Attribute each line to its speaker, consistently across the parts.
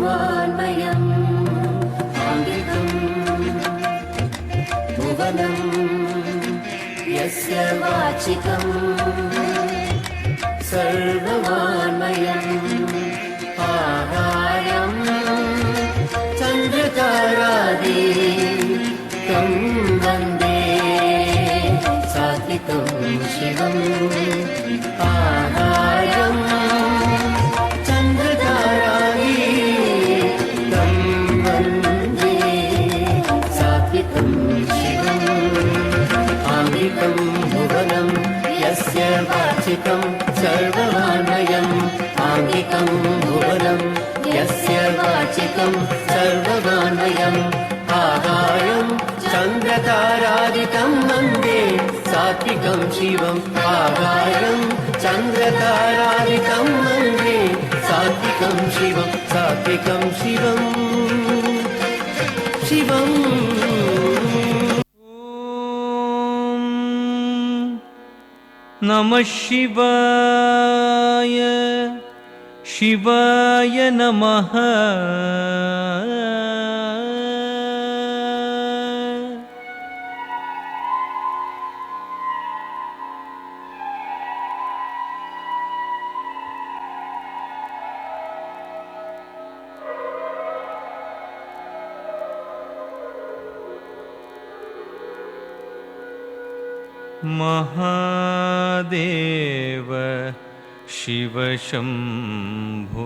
Speaker 1: सर्ववाङ्मयम् आङ्गिकम् भुवनम् यस्य वाचिकम् सर्ववाङ्मयम् आहारम् चन्द्रतारादि तं वन्दे सात्विकं शिवम् आहारम् चन्द्रतारादि तं वन्दे सात्विकं शिवम् आङ्गिकं भुवनं यस्य वाचिकं सर्ववाङ्मयम् आङ्गिकं भुवनं यस्य वाचिकं सर्ववाङ्मयम् आहारं चन्द्रतारादितं वन्दे सात्विकं शिवम् आहारं चन्द्रतारादितं वन्दे सात्विकं शिवम् सात्विकं शिवम् शिवम्
Speaker 2: नमः शिवाय शिवाय नमः महादेव शिव शम्भो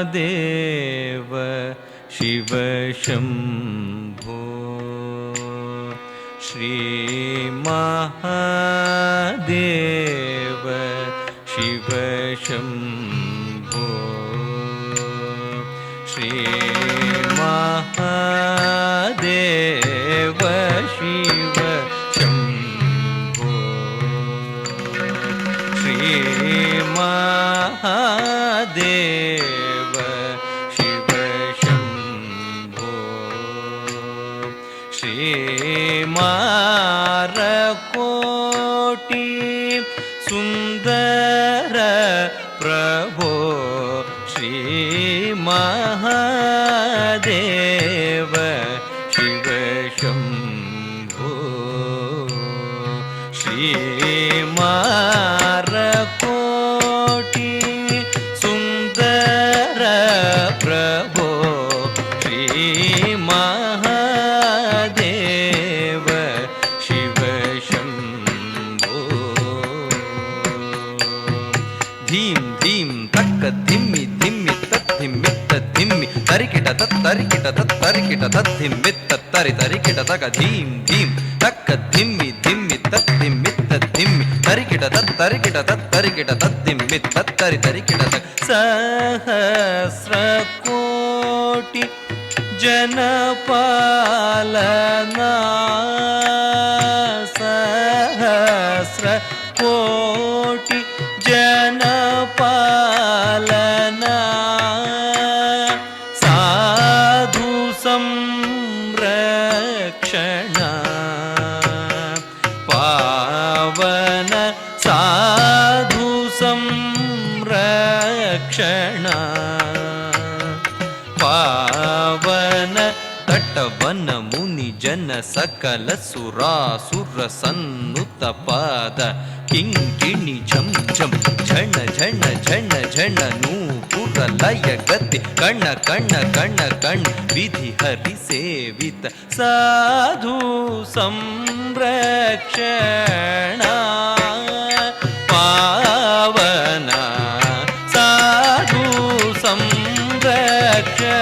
Speaker 2: महादेव शिव शम्भो श्री महादेव शिव शम्भो श्री महादेव शिव शम्भो श्री महादेव शिव शम्भो श्री मारकोटि सुन्दर प्रभो श्री महादेव शिव शम्भो श्री मारकोटि सुन्दर प्रभो श्री महादेव शिव शम्भो धीं धीं तक्क धिम्मि धिम्मि तद्धिम्मि तद्धिम्मि तरिकिट तत्तरिकिट तत्तरिकिट तद्धिम्मि तत्तरि तरिकिट तक धीं धीं तक्क धिम्मि धिम्मि तद्धिम्मि तद्धिम्मि तरिकिट तत्तरिकिट तत्तरिकिट तद्धिम्मि तत्तरि तरिकिट तक सहस्रकोटि जनपालना सहस्रकोटि जनपालना साधु संरक्षण पावन साधु संरक्षण पावन तटवन मुनि जन सकल सुरासुर सन्नुत पाद किङ्किणि झं झं झण झण झण झण नूपुर लय गति कण कण कण कण विधि हरि सेवित साधु संरक्षण पावन साधु संरक्षण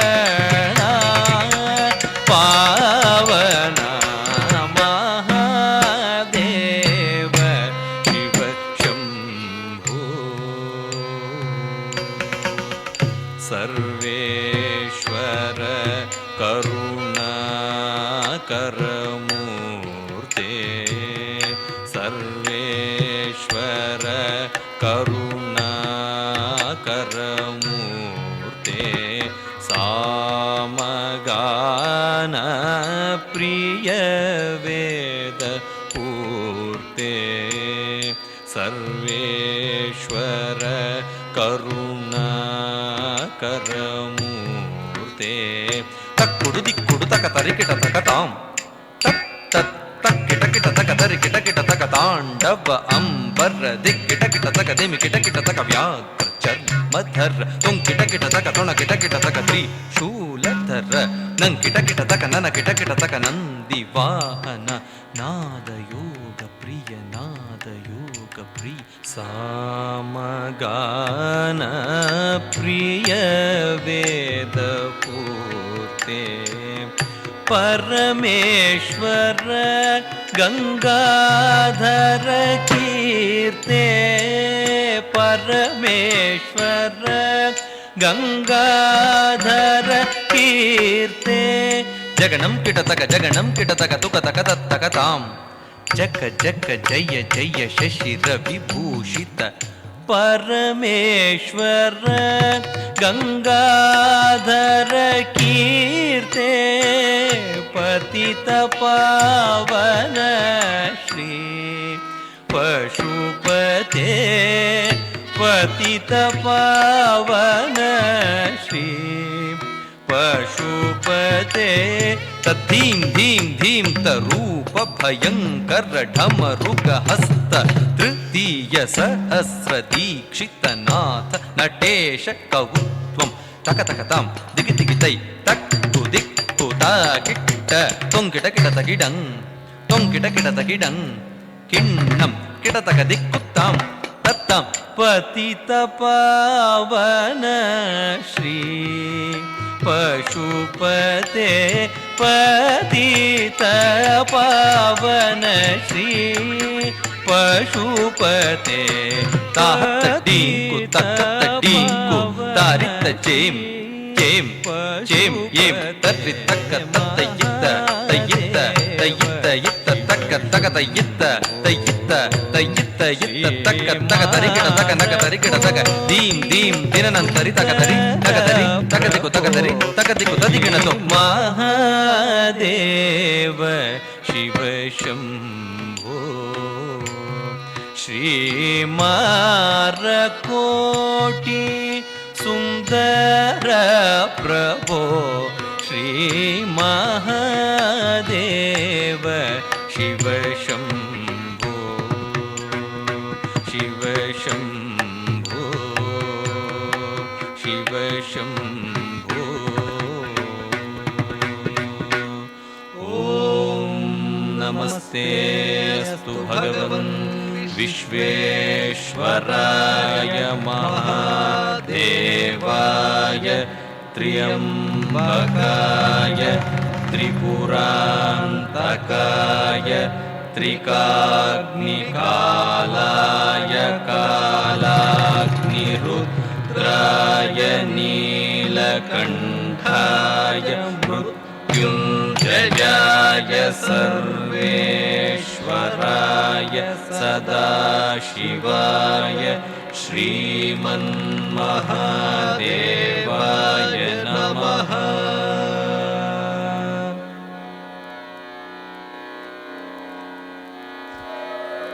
Speaker 2: पावन महादेव शिव शम्भो सर्वेश्वर करुणाकरमूर्ते सर्वेश्वर करुणाकरमूर्ते सामगान प्रिय वेद पूर्ते सर्वेश्वर करुणाकरमूर्ते तक्कुडु दिक्कुडु तक तरिकिट तकतां तत् तत् तक्किट किट तक तरिकिट किट तक ताण्डव अंबर दिक्किट किट तक दिमिकिट किट तक व्याघ्र चर्मधर तुंकिट किट तक तुणकिट किट तक त्रिशूलधर नंकिट किट तक ननकिट किट तक नंदी वाहन नादयोग प्रिय नादयोग प्रिय सामगान प्रिय वेद पूर्ते परमेश्वर गंगाधर कीर्ते परमेश्वर गंगाधर कीर्ते जगनं किटतक तुकतक तत्तकतां जक जक जय जय शशिर विभूषित परमेश्वर गंगाधर कीर्ते पतित पावन श्री पशुपते पतित पावन श्री पशुपते तद्धीं धीं धीं तरूप भयंकर ढमरुग हस्त तृतीय सहस्र दीक्षित नाथ नटेश कौत्वं तक तकतां दिगि दिगि तै तक्तु दिक्तु ताकिट्ट तोंकिट किट तकिडं तोंकिट किट तकिडं किण्णं किट तक दिक्कुत्तां तत्तां पतित पावन श्री पशुपते पतित पावन श्री पशुपते ताहत डींकु तकत डींकु तारित चेम चेम चेम येम तर्रि तक तयित तयित तयित यित तक तक तयित तयित तयित यित तक तक तरिकिट तक नक तरिकिट तक दीं दीं दिननंतरि तक तरि तक दिकु तक तरि तक दिकु तदिकिणतो महादेव शिव शंभो श्रीमारकोटि सुंदर प्रभो श्री महादेव शिव शंभो शिव शंभो शिव शंभो ओम नमस्तेस्तु भगवन् विश्वेश्वराय महादेवाय त्र्यंबकाय त्रिपुरांतकाय त्रिकाग्निकालाय कालाग्निरुद्राय नीलकंठाय मृत्युंजयाय सर्वेश्वराय सदाशिवाय श्रीमन्महादेवाय